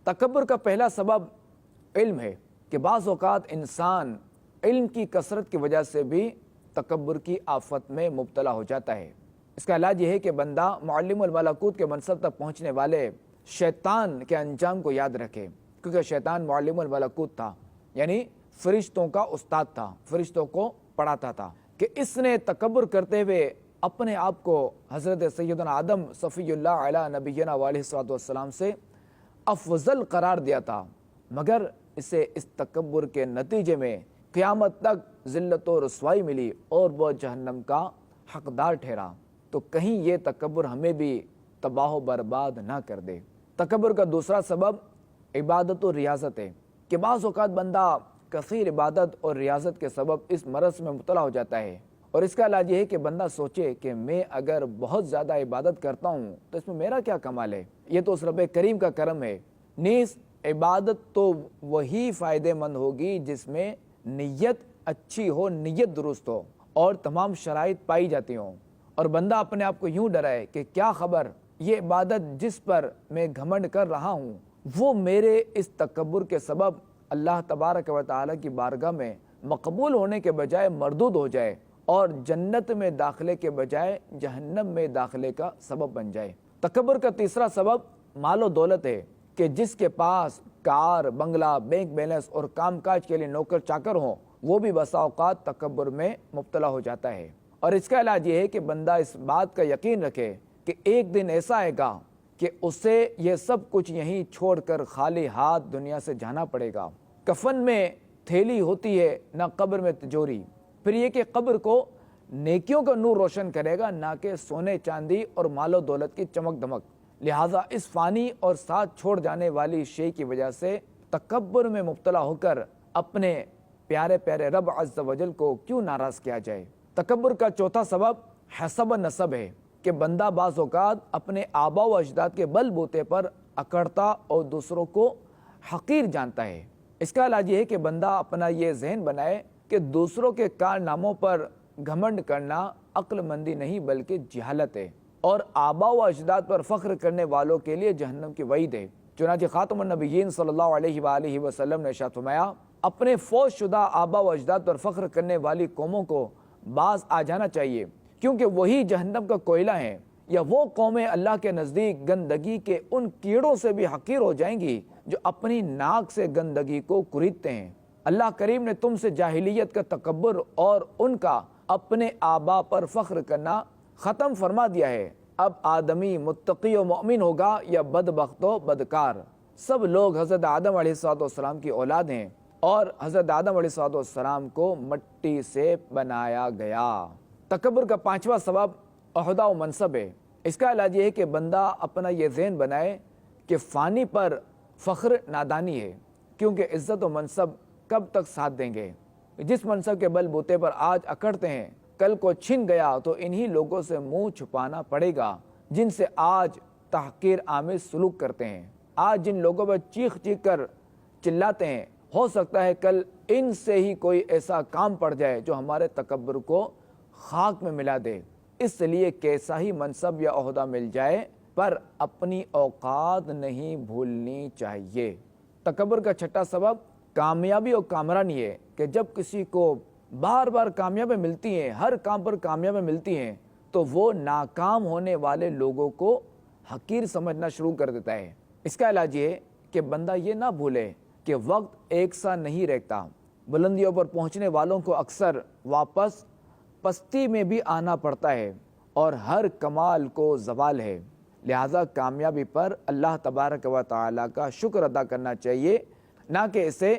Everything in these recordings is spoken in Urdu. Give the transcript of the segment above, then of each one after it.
تکبر کا پہلا سبب علم ہے کہ بعض اوقات انسان علم کی کثرت کی وجہ سے بھی تکبر کی آفت میں مبتلا ہو جاتا ہے۔ اس کا علاج یہ ہے کہ بندہ معلم الملکوت کے منصب تک پہنچنے والے شیطان کے انجام کو یاد رکھے، کیونکہ شیطان معلم الملکوت تھا، یعنی فرشتوں کا استاد تھا، فرشتوں کو پڑھاتا تھا، کہ اس نے تکبر کرتے ہوئے اپنے آپ کو حضرت سیدنا آدم صفی اللہ علیہ نبینا علیہ الصلوۃ والسلام سے افضل قرار دیا تھا، مگر اسے اس تکبر کے نتیجے میں قیامت تک ذلت و رسوائی ملی اور وہ جہنم کا حقدار ٹھہرا۔ تو کہیں یہ تکبر ہمیں بھی تباہ و برباد نہ کر دے۔ تکبر کا دوسرا سبب عبادت و ریاضت ہے کہ بعض اوقات بندہ کثیر عبادت اور ریاضت کے سبب اس مرض میں مبتلا ہو جاتا ہے، اور اس کا علاج یہ ہے کہ بندہ سوچے کہ میں اگر بہت زیادہ عبادت کرتا ہوں تو اس میں میرا کیا کمال ہے، یہ تو اس رب کریم کا کرم ہے۔ نیز عبادت تو وہی فائدے مند ہوگی جس میں نیت اچھی ہو، نیت درست ہو اور تمام شرائط پائی جاتی ہوں، اور بندہ اپنے آپ کو یوں ڈرائے کہ کیا خبر یہ عبادت جس پر میں گھمنڈ کر رہا ہوں وہ میرے اس تکبر کے سبب اللہ تبارک و تعالی کی بارگاہ میں مقبول ہونے کے بجائے مردود ہو جائے اور جنت میں داخلے کے بجائے جہنم میں داخلے کا سبب بن جائے۔ تکبر کا تیسرا سبب مال و دولت ہے کہ جس کے پاس کار، بنگلہ، بینک بیلنس اور کام کاج کے لیے نوکر چاکر ہوں وہ بھی بسا اوقات تکبر میں مبتلا ہو جاتا ہے، اور اس کا علاج یہ ہے کہ بندہ اس بات کا یقین رکھے کہ ایک دن ایسا آئے گا کہ اسے یہ سب کچھ یہیں چھوڑ کر خالی ہاتھ دنیا سے جانا پڑے گا۔ کفن میں تھیلی ہوتی ہے نہ قبر میں تجوری، پھر یہ کہ قبر کو نیکیوں کا نور روشن کرے گا نہ کہ سونے چاندی اور مال و دولت کی چمک دمک۔ لہٰذا اس فانی اور ساتھ چھوڑ جانے والی شے کی وجہ سے تکبر میں مبتلا ہو کر اپنے پیارے پیارے رب عز و جل کو کیوں ناراض کیا جائے۔ تکبر کا چوتھا سبب حسب نسب ہے کہ بندہ بعض اوقات اپنے آبا و اجداد کے بل بوتے پر اکڑتا اور دوسروں کو حقیر جانتا ہے۔ اس کا علاج یہ ہے کہ بندہ اپنا یہ ذہن بنائے کہ دوسروں کے کارناموں پر گھمنڈ کرنا عقل مندی نہیں بلکہ جہالت ہے، اور آبا و اجداد پر فخر کرنے والوں کے لیے جہنم کی وعید ہے۔ چنانچہ خاتم النبیین صلی اللہ علیہ وآلہ وسلم نے ارشاد فرمایا، اپنے فوت شدہ آبا و اجداد پر فخر کرنے والی قوموں کو باز آ جانا چاہیے، کیونکہ وہی جہنم کا کوئلہ ہیں، یا وہ قومیں اللہ کے نزدیک گندگی کے ان کیڑوں سے بھی حقیر ہو جائیں گی جو اپنی ناک سے گندگی کو کریدتے ہیں۔ اللہ کریم نے تم سے جاہلیت کا تکبر اور ان کا اپنے آبا پر فخر کرنا ختم فرما دیا ہے۔ اب آدمی متقی و مؤمن ہوگا یا بدبخت و بدکار، سب لوگ حضرت آدم علیہ السلام کی اولاد ہیں، اور حضرت آدم علیہ السلام کو مٹی سے بنایا گیا۔ تکبر کا پانچواں سبب عہدہ و منصب ہے۔ اس کا علاج یہ ہے کہ بندہ اپنا یہ ذہن بنائے کہ فانی پر فخر نادانی ہے، کیونکہ عزت و منصب کب تک ساتھ دیں گے۔ جس منصب کے بل بوتے پر آج اکڑتے ہیں کل کو چھن گیا تو انہی لوگوں سے منہ چھپانا پڑے گا جن سے آج تحقیر آمیز سلوک کرتے ہیں۔ آج جن لوگوں پر چیخ چیخ کر چلاتے ہیں ہو سکتا ہے کل ان سے ہی کوئی ایسا کام پڑ جائے جو ہمارے تکبر کو خاک میں ملا دے۔ اس لیے کیسا ہی منصب یا عہدہ مل جائے پر اپنی اوقات نہیں بھولنی چاہیے۔ تکبر کا چھٹا سبب کامیابی اور کامرانی ہے کہ جب کسی کو بار بار کامیابی ملتی ہیں، ہر کام پر کامیابی ملتی ہیں، تو وہ ناکام ہونے والے لوگوں کو حقیر سمجھنا شروع کر دیتا ہے۔ اس کا علاج یہ کہ بندہ یہ نہ بھولے کہ وقت ایک سا نہیں رہتا، بلندیوں پر پہنچنے والوں کو اکثر واپس پستی میں بھی آنا پڑتا ہے، اور ہر کمال کو زوال ہے۔ لہذا کامیابی پر اللہ تبارک و تعالی کا شکر ادا کرنا چاہیے، نہ کہ اسے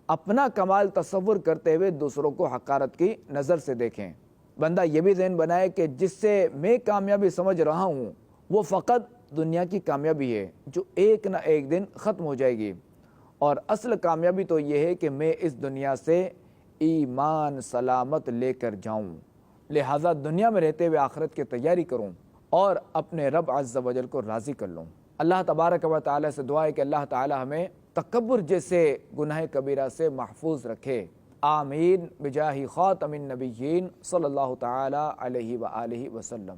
اپنا کمال تصور کرتے ہوئے دوسروں کو حقارت کی نظر سے دیکھیں۔ بندہ یہ بھی ذہن بنائے کہ جس سے میں کامیابی سمجھ رہا ہوں وہ فقط دنیا کی کامیابی ہے جو ایک نہ ایک دن ختم ہو جائے گی، اور اصل کامیابی تو یہ ہے کہ میں اس دنیا سے ایمان سلامت لے کر جاؤں۔ لہٰذا دنیا میں رہتے ہوئے آخرت کی تیاری کروں اور اپنے رب عز و جل کو راضی کر لوں۔ اللہ تبارک و تعالی سے دعا ہے کہ اللہ تعالی ہمیں تکبر جیسے گناہ کبیرہ سے محفوظ رکھے۔ آمین بجاہ خاتم النبیین صلی اللہ تعالی علیہ وآلہ وسلم۔